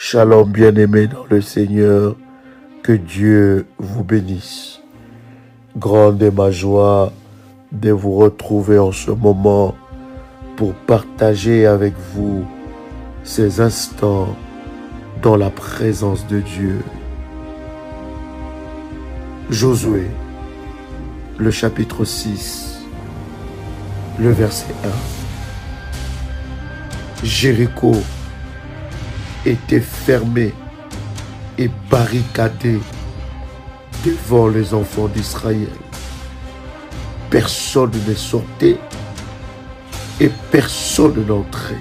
Shalom bien-aimés dans le Seigneur, que Dieu vous bénisse. Grande est ma joie de vous retrouver en ce moment pour partager avec vous ces instants dans la présence de Dieu. Josué, le chapitre 6, le verset 1. Jéricho était fermé et barricadé devant les enfants d'Israël. Personne ne sortait et personne n'entrait.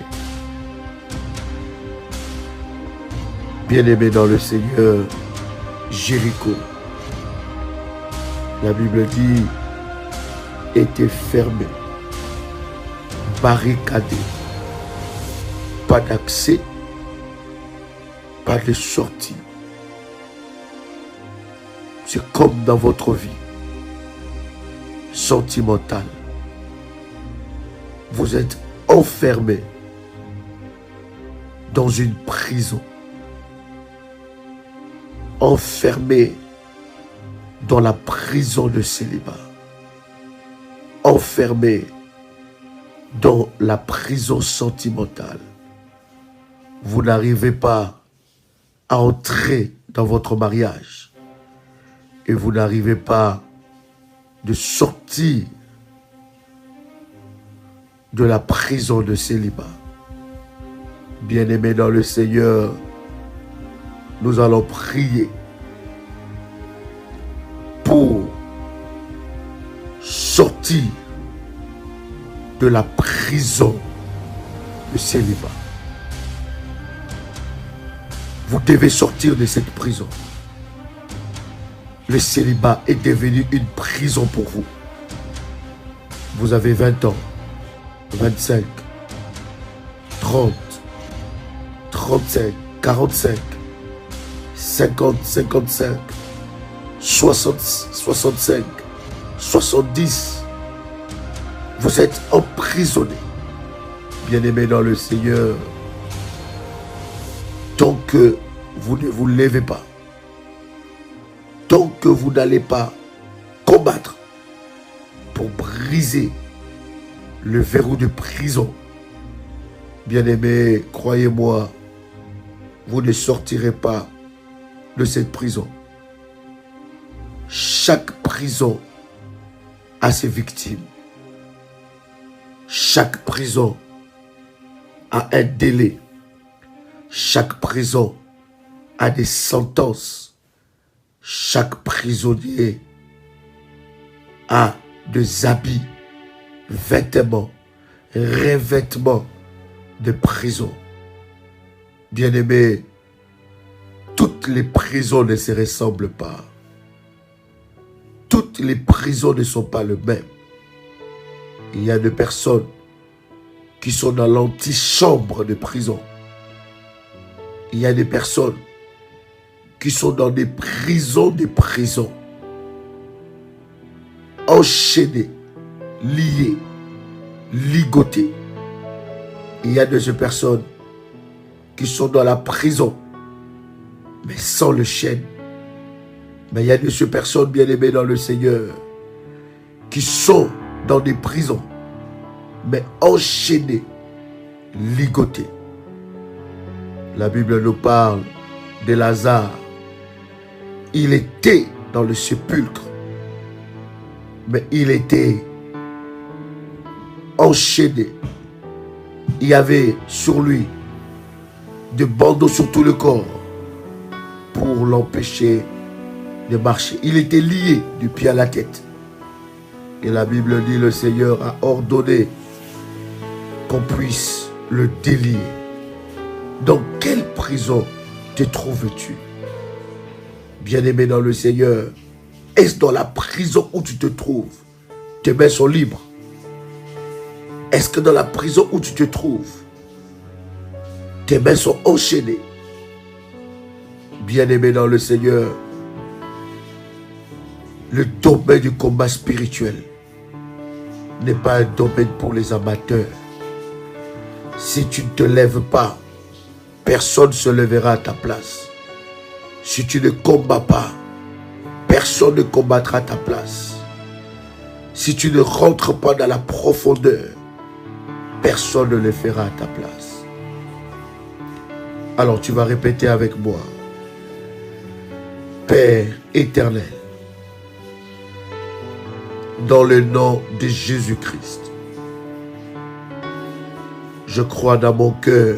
Bien-aimé dans le Seigneur, Jéricho, la Bible dit, était fermé, barricadé, pas d'accès, pas de sortie. C'est comme dans votre vie sentimentale. Vous êtes enfermé dans une prison, enfermé dans la prison de célibat, enfermé dans la prison sentimentale. Vous n'arrivez pas à entrer dans votre mariage et vous n'arrivez pas de sortir de la prison de célibat. Bien-aimés dans le Seigneur, nous allons prier pour sortir de la prison de célibat. Vous devez sortir de cette prison. Le célibat est devenu une prison pour vous. Vous avez 20 ans, 25, 30, 35, 45, 50, 55, 60, 65, 70. Vous êtes emprisonné. Bien-aimés dans le Seigneur, tant que vous ne vous levez pas, tant que vous n'allez pas combattre pour briser le verrou de prison, bien-aimés, croyez-moi, vous ne sortirez pas de cette prison. Chaque prison a ses victimes. Chaque prison a un délai. Chaque prison a des sentences. Chaque prisonnier a des habits, vêtements, revêtements de prison. Bien-aimés, toutes les prisons ne se ressemblent pas. Toutes les prisons ne sont pas les mêmes. Il y a des personnes qui sont dans l'antichambre de prison. Il y a des personnes qui sont dans des prisons, enchaînées, liées, ligotées. Il y a de ces personnes qui sont dans la prison, mais sans le chêne. Mais il y a de ces personnes bien-aimées dans le Seigneur qui sont dans des prisons, mais enchaînées, ligotées. La Bible nous parle de Lazare. Il était dans le sépulcre, mais il était enchaîné. Il y avait sur lui des bandeaux sur tout le corps pour l'empêcher de marcher. Il était lié du pied à la tête. Et la Bible dit, le Seigneur a ordonné qu'on puisse le délier. Dans quelle prison te trouves-tu? Bien-aimé dans le Seigneur, est-ce dans la prison où tu te trouves, tes mains sont libres? Est-ce que dans la prison où tu te trouves, tes mains sont enchaînées? Bien-aimé dans le Seigneur, le domaine du combat spirituel n'est pas un domaine pour les amateurs. Si tu ne te lèves pas personne ne se lèvera à ta place. Si tu ne combats pas, personne ne combattra à ta place. Si tu ne rentres pas dans la profondeur, personne ne le fera à ta place. Alors tu vas répéter avec moi. Père éternel, dans le nom de Jésus-Christ, je crois dans mon cœur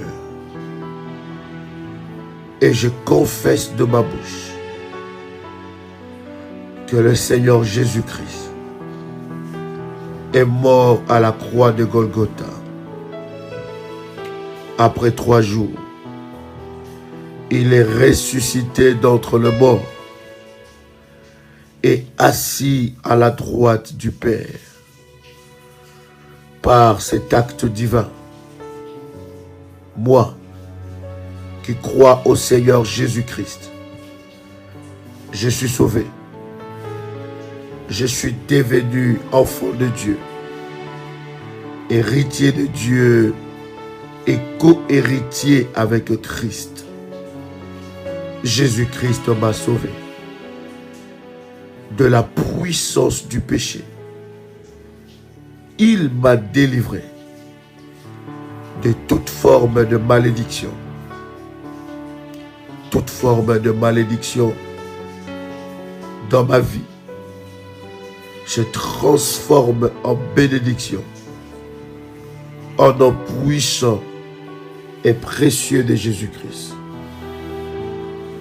et je confesse de ma bouche que le Seigneur Jésus-Christ est mort à la croix de Golgotha. Après 3 jours, il est ressuscité d'entre les morts et assis à la droite du Père. Par cet acte divin, moi, qui crois au Seigneur Jésus-Christ, je suis sauvé. Je suis devenu enfant de Dieu, héritier de Dieu et co-héritier avec Christ. Jésus-Christ m'a sauvé de la puissance du péché. Il m'a délivré de toute forme de malédiction. Toute forme de malédiction dans ma vie, je transforme en bénédiction, en nom puissant et précieux de Jésus-Christ.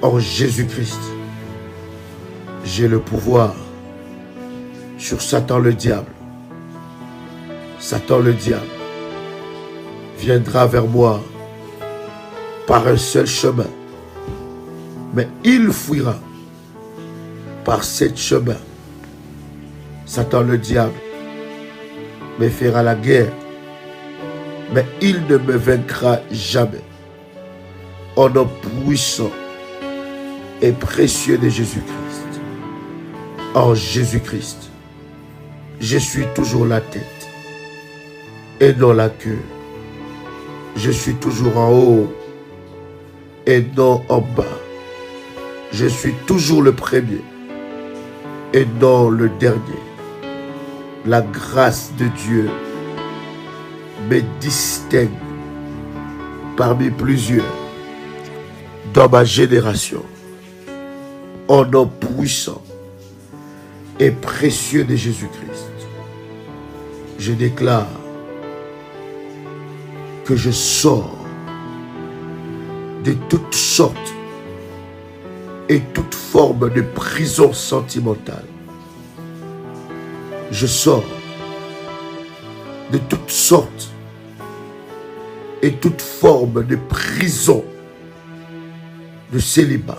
En Jésus-Christ, j'ai le pouvoir sur Satan le diable. Satan le diable viendra vers moi par un seul chemin, mais il fuira par 7 chemins. Satan le diable me fera la guerre, mais il ne me vaincra jamais. Au nom puissant et précieux de Jésus-Christ. En Jésus-Christ, je suis toujours la tête et non la queue. Je suis toujours en haut et non en bas. Je suis toujours le premier et non le dernier. La grâce de Dieu me distingue parmi plusieurs dans ma génération. Au nom puissant et précieux de Jésus-Christ, je déclare que je sors de toutes sortes et toute forme de prison sentimentale. Je sors de toutes sortes et toute forme de prison de célibat.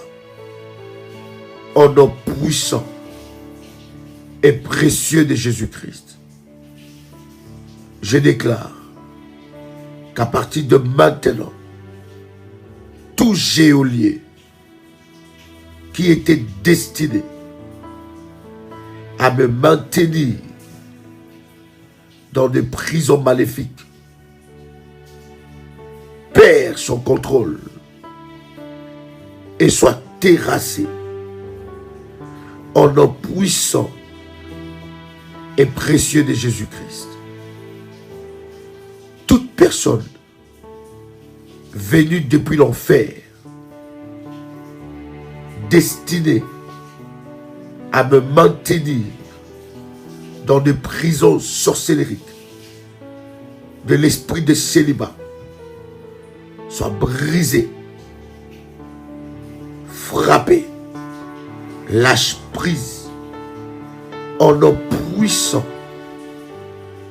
Au nom puissant et précieux de Jésus-Christ, je déclare qu'à partir de maintenant, tout geôlier qui était destiné à me maintenir dans des prisons maléfiques perd son contrôle et soit terrassé au nom puissant et précieux de Jésus-Christ. Toute personne venue depuis l'enfer, destinée à me maintenir dans des prisons sorcellériques de l'esprit de célibat, soit brisée, frappée, lâche prise, au nom puissant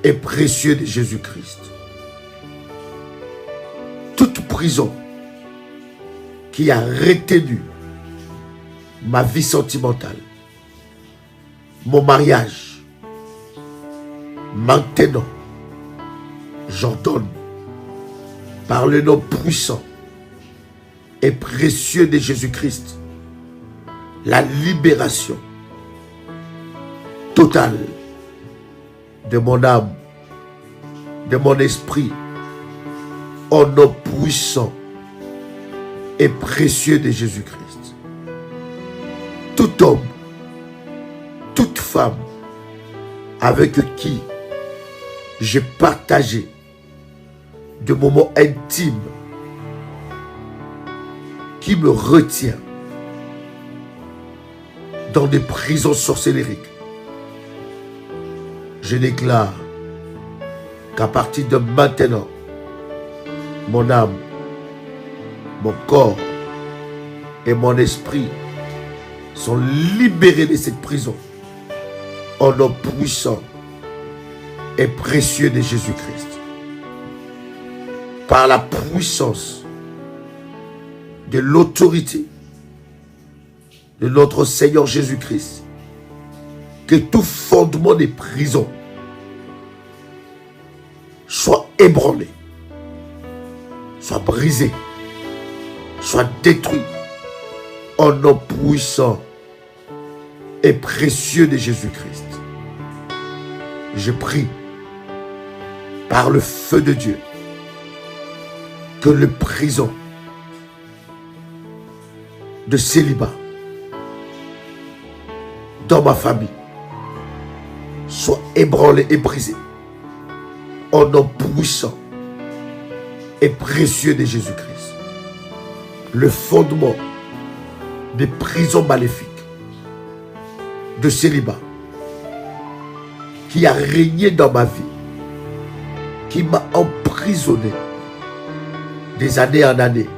et précieux de Jésus-Christ. Toute prison qui a retenu ma vie sentimentale, mon mariage, maintenant, j'ordonne par le nom puissant et précieux de Jésus-Christ la libération totale de mon âme, de mon esprit, au nom puissant et précieux de Jésus-Christ. Tout homme, toute femme avec qui j'ai partagé de moments intimes qui me retient dans des prisons sorcellériques, je déclare qu'à partir de maintenant, mon âme, mon corps et mon esprit sont libérés de cette prison au nom puissant et précieux de Jésus-Christ. Par la puissance de l'autorité de notre Seigneur Jésus-Christ, que tout fondement des prisons soit ébranlé, soit brisé, soit détruit au nom puissant et précieux de Jésus-Christ. Je prie par le feu de Dieu que les prisons de célibat dans ma famille soient ébranlées et brisées au nom puissant et précieux de Jésus-Christ. Le fondement des prisons maléfiques de célibat qui a régné dans ma vie, qui m'a emprisonné des années en années,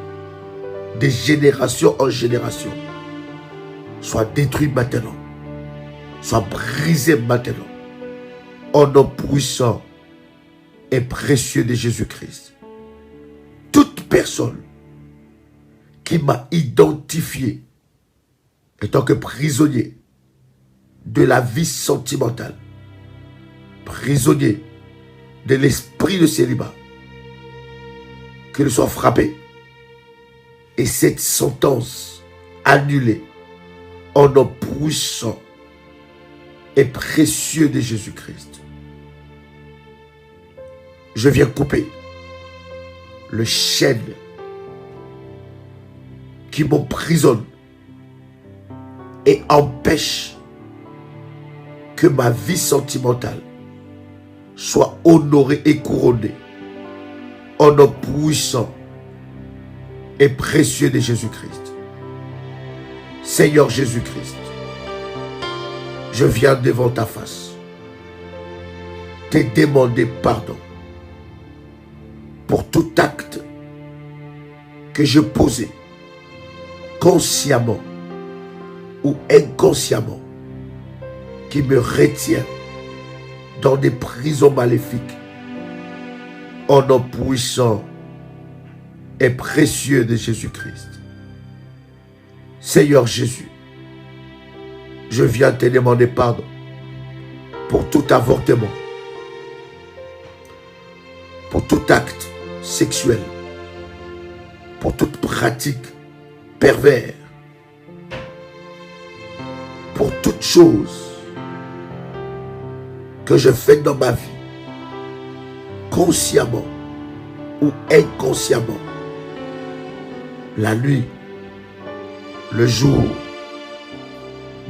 des générations en génération, soit détruit maintenant, soit brisé maintenant, au nom puissant et précieux de Jésus-Christ. Toute personne qui m'a identifié en tant que prisonnier de la vie sentimentale, prisonnier de l'esprit de célibat, qu'il soit frappé et cette sentence annulée au nom puissant et précieux de Jésus-Christ. Je viens couper le chêne qui m'emprisonne et empêche que ma vie sentimentale soit honorée et couronnée au nom puissant et précieux de Jésus-Christ. Seigneur Jésus-Christ, je viens devant ta face te demander pardon pour tout acte que je posais consciemment ou inconsciemment qui me retient dans des prisons maléfiques au nom puissant et précieux de Jésus-Christ. Seigneur Jésus, je viens te demander pardon pour tout avortement, pour tout acte sexuel, pour toute pratique perverse, pour toute chose que je fais dans ma vie, consciemment ou inconsciemment, la nuit, le jour,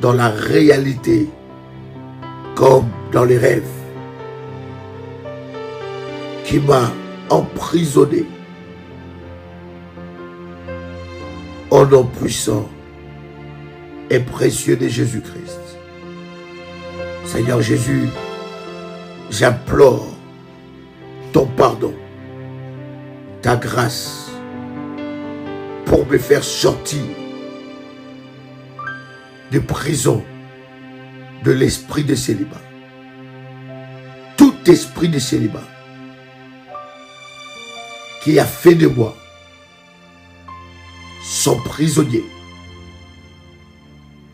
dans la réalité, comme dans les rêves, qui m'a emprisonné au nom puissant et précieux de Jésus-Christ. Seigneur Jésus, j'implore ton pardon, ta grâce, pour me faire sortir de prison de l'esprit de célibat. Tout esprit de célibat qui a fait de moi son prisonnier,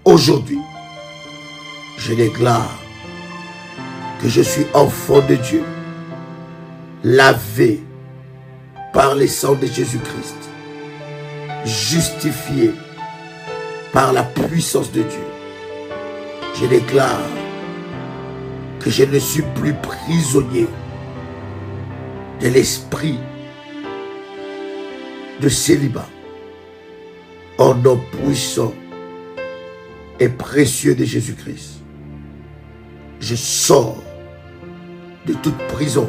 aujourd'hui, je déclare que je suis enfant de Dieu, lavé par le sang de Jésus-Christ, justifié par la puissance de Dieu. Je déclare que je ne suis plus prisonnier de l'esprit de célibat, Au nom puissant et précieux de Jésus-Christ, je sors de toute prison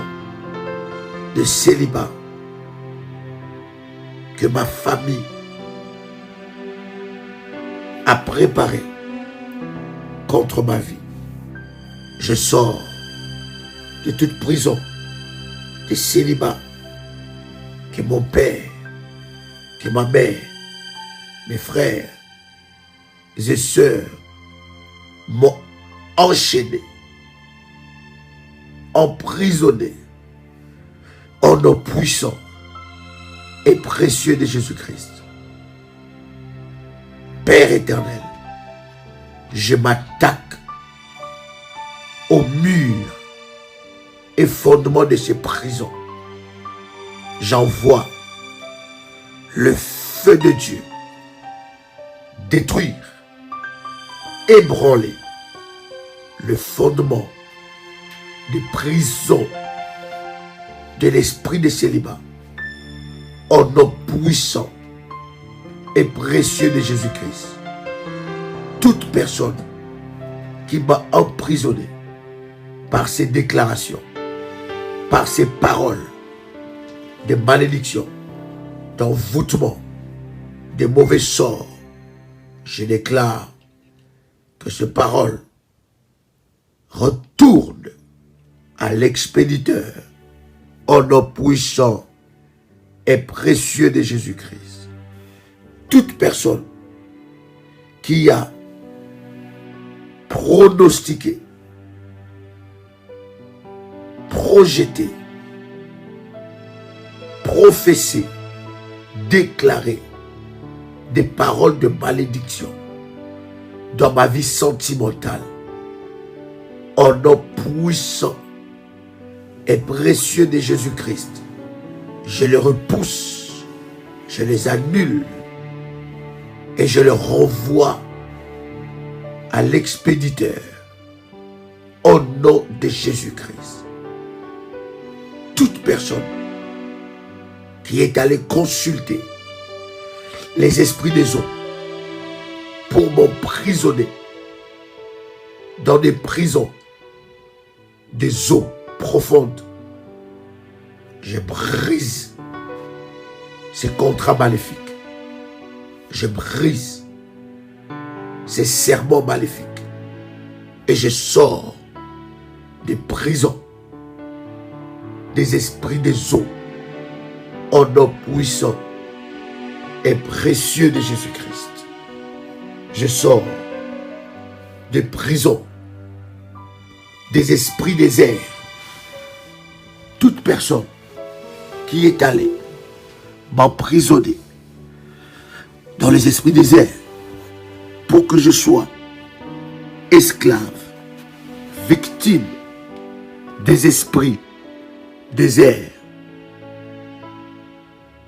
de célibat que ma famille a préparé contre ma vie. Je sors de toute prison de célibat que mon père, que ma mère, mes frères et sœurs m'ont enchaîné, emprisonné au nom puissant et précieux de Jésus-Christ. Père éternel, je m'attaque aux murs et fondements de ces prisons. J'envoie le feu de Dieu détruire, ébranler le fondement des prisons de l'esprit de célibat au nom puissant et précieux de Jésus-Christ. Toute personne qui m'a emprisonné par ces déclarations, par ces paroles de malédiction, d'envoûtement, de mauvais sorts, je déclare que ces paroles retournent à l'expéditeur au nom puissant et précieux de Jésus-Christ. Toute personne qui a pronostiqué, projeté, prophétisé, déclaré des paroles de malédiction dans ma vie sentimentale, au nom puissant et précieux de Jésus-Christ, je les repousse, je les annule et je les renvoie à l'expéditeur au nom de Jésus-Christ. Toute personne qui est allée consulter les esprits des eaux pour m'emprisonner dans des prisons des eaux profondes, je brise ces contrats maléfiques. Je brise ces serments maléfiques et je sors des prisons des esprits des eaux au nom puissant et précieux de Jésus-Christ. Je sors des prisons des esprits des airs. Toute personne qui est allée m'emprisonner dans les esprits des airs pour que je sois esclave, victime des esprits des airs,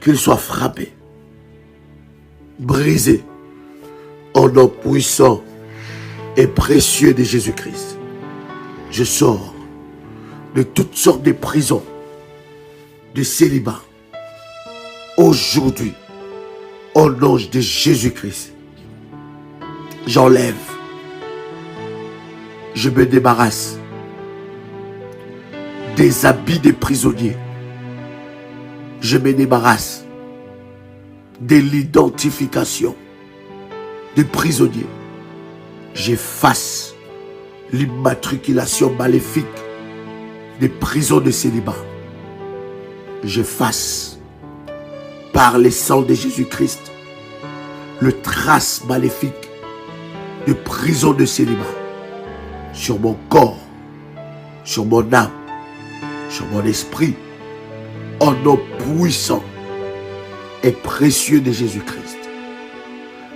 qu'ils soient frappés, brisés au nom puissant et précieux de Jésus-Christ. Je sors de toutes sortes de prisons, de célibat. Aujourd'hui, au nom de Jésus-Christ, j'enlève, je me débarrasse des habits des prisonniers. Je me débarrasse de l'identification des prisonniers. J'efface l'immatriculation maléfique des prisons de célibat. J'efface par le sang de Jésus-Christ le trace maléfique de prison de célibat sur mon corps, sur mon âme, sur mon esprit, au nom puissant et précieux de Jésus-Christ.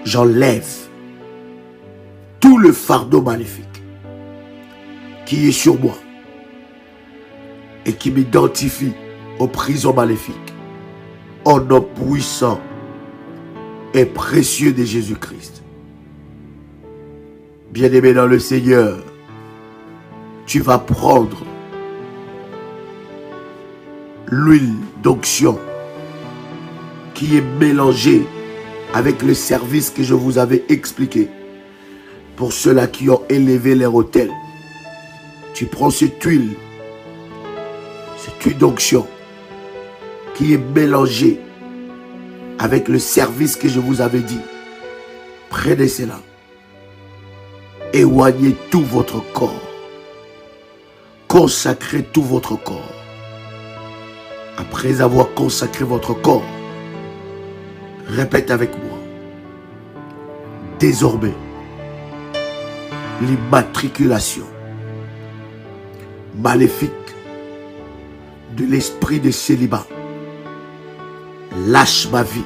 J'enlève tout le fardeau maléfique qui est sur moi et qui m'identifie aux prisons maléfiques, au nom puissant et précieux de Jésus-Christ. Bien-aimé dans le Seigneur, tu vas prendre l'huile d'onction qui est mélangée avec le service que je vous avais expliqué. Pour ceux-là qui ont élevé leur autel, tu prends cette huile d'onction qui est mélangée avec le service que je vous avais dit. Prenez cela. Éloignez tout votre corps. Consacrez tout votre corps. Après avoir consacré votre corps, répète avec moi. Désormais, l'immatriculation maléfique de l'esprit de célibat lâche ma vie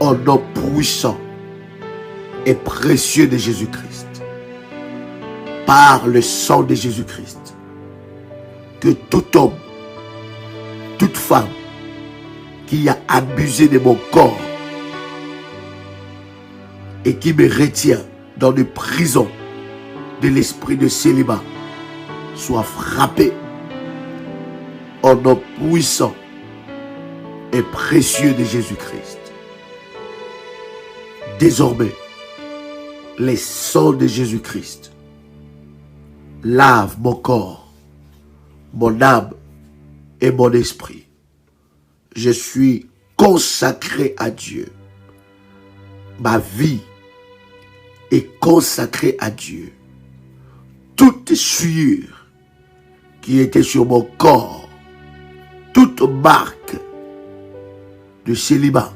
au nom puissant et précieux de Jésus-Christ. Par le sang de Jésus-Christ, que tout homme, toute femme qui a abusé de mon corps et qui me retient dans les prisons de l'esprit de célibat soit frappé au nom puissant et précieux de Jésus-Christ. Désormais, les sangs de Jésus-Christ lave mon corps, mon âme et mon esprit. Je suis consacré à Dieu. Ma vie est consacrée à Dieu. Toute sueur qui était sur mon corps, toute marque de célibat,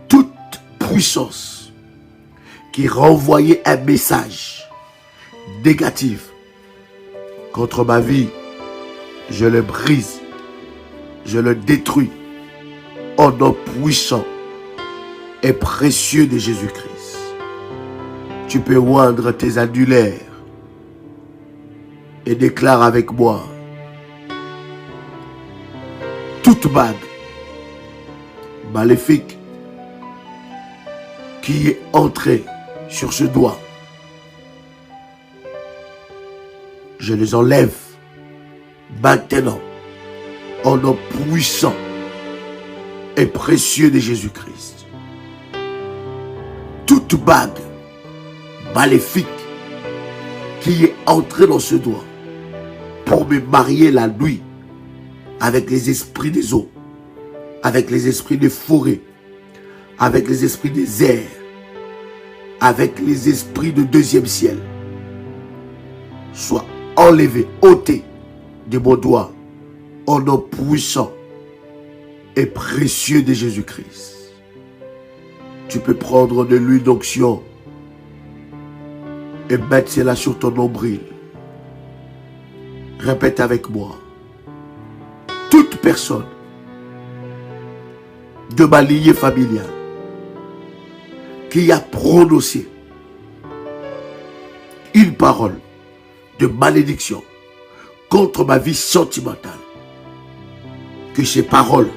toute puissance qui renvoyait un message négatif contre ma vie, je le brise, je le détruis au nom puissant et précieux de Jésus-Christ. Tu peux oindre tes annulaires et déclare avec moi: toute bague maléfique qui est entrée sur ce doigt, je les enlève maintenant au nom puissant et précieux de Jésus-Christ. Toute bague maléfique qui est entrée dans ce doigt pour me marier la nuit avec les esprits des eaux, avec les esprits des forêts, avec les esprits des airs, avec les esprits de deuxième ciel, soit enlevé, ôté de mon doigt au nom puissant et précieux de Jésus-Christ. Tu peux prendre de l'huile d'onction et mettre cela sur ton nombril. Répète avec moi. Toute personne de ma lignée familiale qui a prononcé une parole de malédiction contre ma vie sentimentale, que ces paroles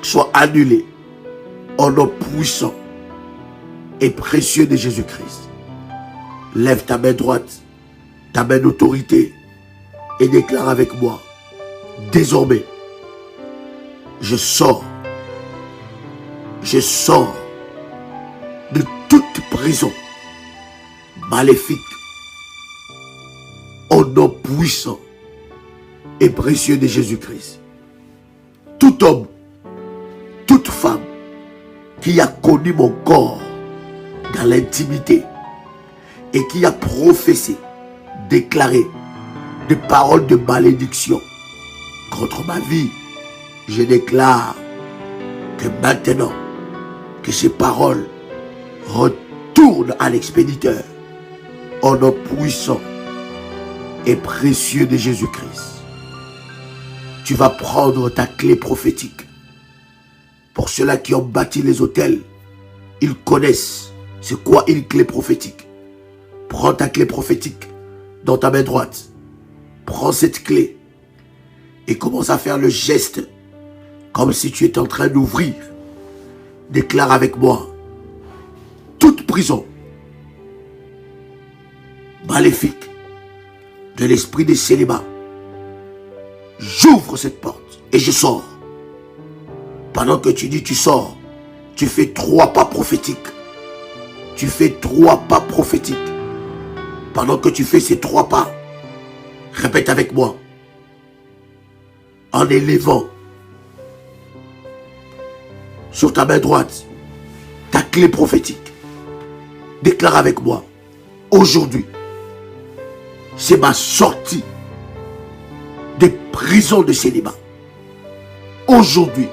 soient annulées au nom puissant et précieux de Jésus-Christ. Lève ta main droite, ta main d'autorité, et déclare avec moi: désormais, je sors de toute prison maléfique au nom puissant et précieux de Jésus-Christ. Tout homme, toute femme qui a connu mon corps dans l'intimité et qui a professé, déclaré des paroles de malédiction contre ma vie, je déclare que maintenant, que ces paroles retournent à l'expéditeur au nom puissant et précieux de Jésus-Christ. Tu vas prendre ta clé prophétique. Pour ceux-là qui ont bâti les autels, ils connaissent c'est quoi une clé prophétique. Prends ta clé prophétique dans ta main droite. Prends cette clé et commence à faire le geste comme si tu étais en train d'ouvrir. Déclare avec moi: toute prison maléfique de l'esprit des célibats, j'ouvre cette porte et je sors Pendant que tu dis, tu sors, tu fais 3 pas prophétiques. Tu fais 3 pas prophétiques. Pendant que tu fais ces 3 pas, répète avec moi. En élevant sur ta main droite ta clé prophétique. Déclare avec moi. Aujourd'hui, c'est ma sortie des prisons de célibat. Aujourd'hui,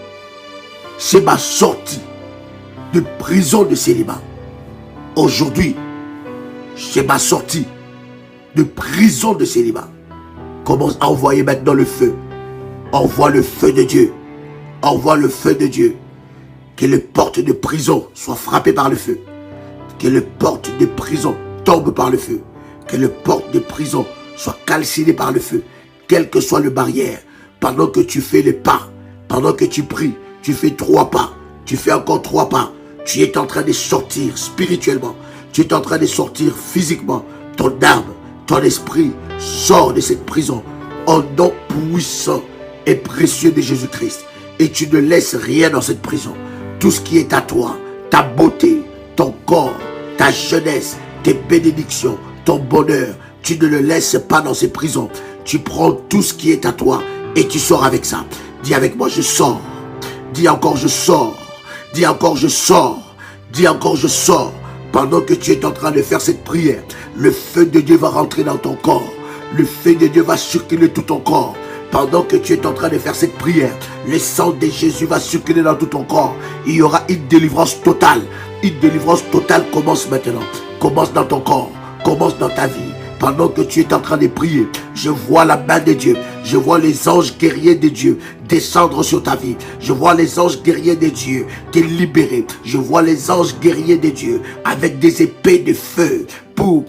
c'est ma sortie de prison de célibat. Aujourd'hui, c'est ma sortie de prison de célibat. Commence à envoyer maintenant le feu. Envoie le feu de Dieu. Envoie le feu de Dieu. Que les portes de prison soient frappées par le feu. Que les portes de prison tombent par le feu. Que les portes de prison soient calcinées par le feu. Quelle que soit le barrière, pendant que tu fais les pas, pendant que tu pries, tu fais 3 pas, tu fais encore 3 pas, tu es en train de sortir spirituellement, tu es en train de sortir physiquement, ton âme, ton esprit sort de cette prison au nom puissant et précieux de Jésus-Christ. Et tu ne laisses rien dans cette prison. Tout ce qui est à toi, ta beauté, ton corps, ta jeunesse, tes bénédictions, ton bonheur, tu ne le laisses pas dans ces prisons. Tu prends tout ce qui est à toi et tu sors avec ça. Dis avec moi, je sors. Dis encore, je sors. Dis encore, je sors. Dis encore, je sors. Pendant que tu es en train de faire cette prière, le feu de Dieu va rentrer dans ton corps. Le feu de Dieu va circuler tout ton corps. Pendant que tu es en train de faire cette prière, le sang de Jésus va circuler dans tout ton corps. Il y aura une délivrance totale. Une délivrance totale commence maintenant. Commence dans ton corps. Commence dans ta vie. Pendant que tu es en train de prier, je vois la main de Dieu. Je vois les anges guerriers de Dieu descendre sur ta vie. Je vois les anges guerriers de Dieu te libérer. Je vois les anges guerriers de Dieu avec des épées de feu pour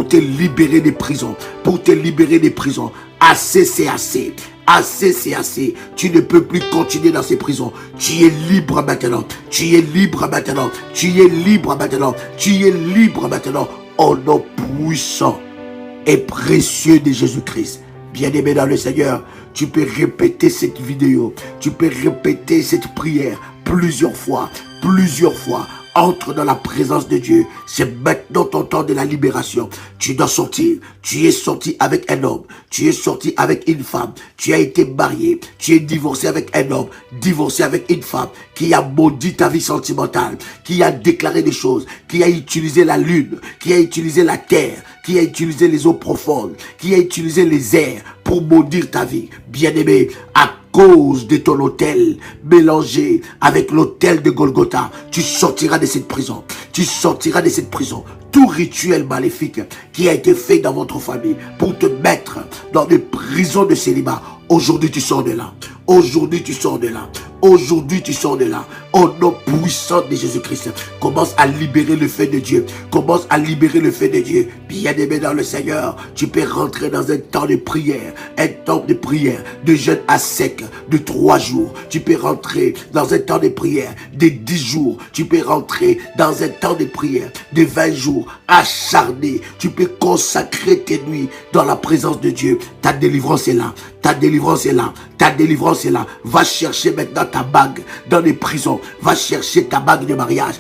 te libérer des prisons. Pour te libérer des prisons. Assez, c'est assez. Assez, c'est assez. Tu ne peux plus continuer dans ces prisons. Tu es libre maintenant. Tu es libre maintenant. Tu es libre maintenant. Tu es libre maintenant. Au nom puissant et précieux de Jésus-Christ. Bien-aimé dans le Seigneur, tu peux répéter cette vidéo. Tu peux répéter cette prière plusieurs fois. Plusieurs fois. Entre dans la présence de Dieu. C'est maintenant ton temps de la libération. Tu dois sortir. Tu es sorti avec un homme. Tu es sorti avec une femme. Tu as été marié. Tu es divorcé avec un homme. Divorcé avec une femme qui a maudit ta vie sentimentale. Qui a déclaré des choses. Qui a utilisé la lune. Qui a utilisé la terre. Qui a utilisé les eaux profondes. Qui a utilisé les airs pour maudire ta vie. Bien-aimé, à cause de ton autel mélangé avec l'autel de Golgotha, tu sortiras de cette prison. Tu sortiras de cette prison. Tout rituel maléfique qui a été fait dans votre famille pour te mettre dans des prisons de célibat, aujourd'hui tu sors de là. Aujourd'hui tu sors de là. Aujourd'hui tu sors de là. Au nom puissant de Jésus-Christ, commence à libérer le feu de Dieu. Commence à libérer le feu de Dieu. Bien-aimé dans le Seigneur, tu peux rentrer dans un temps de prière. Un temps de prière, de jeûne à sec, de 3 jours. Tu peux rentrer dans un temps de prière de 10 jours. Tu peux rentrer dans un temps de prière de 20 jours. Acharné, tu peux consacrer tes nuits dans la présence de Dieu. Ta délivrance est là. Ta délivrance est là. Ta délivrance est là. Va chercher maintenant ta bague dans les prisons. Va chercher ta bague de mariage.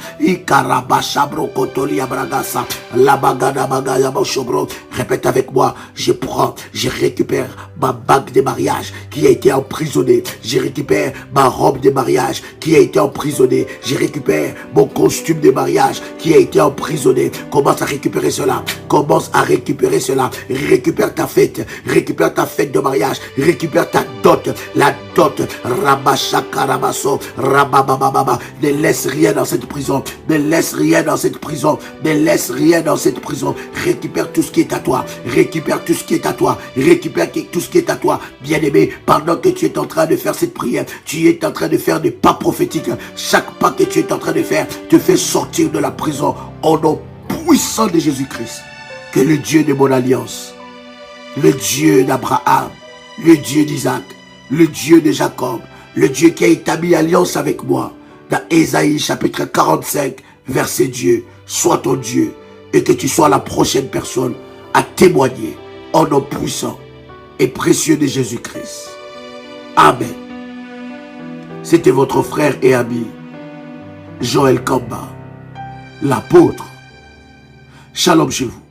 Répète avec moi. Je récupère ma bague de mariage qui a été emprisonnée. Je récupère ma robe de mariage qui a été emprisonnée. Je récupère mon costume de mariage qui a été emprisonné. Commence à récupérer cela. Commence à récupérer cela. Récupère ta fête. Récupère ta fête de mariage. Récupère ta dot. La dot. Rabashakarabaso. Rababababa. Ne laisse rien dans cette prison. Ne laisse rien dans cette prison. Ne laisse rien dans cette prison. Récupère tout ce qui est à toi. Récupère tout ce qui est à toi. Récupère tout ce qui est à toi. Bien-aimé, pendant que tu es en train de faire cette prière, tu es en train de faire des pas prophétiques. Chaque pas que tu es en train de faire te fait sortir de la prison au nom puissant de Jésus-Christ. Que le Dieu de mon alliance, le Dieu d'Abraham, le Dieu d'Isaac, le Dieu de Jacob, le Dieu qui a établi alliance avec moi, dans Ésaïe chapitre 45, verset Dieu, soit ton Dieu, et que tu sois la prochaine personne à témoigner au nom puissant et précieux de Jésus-Christ. Amen. C'était votre frère et ami, Joël Kamba, l'apôtre. Shalom chez vous.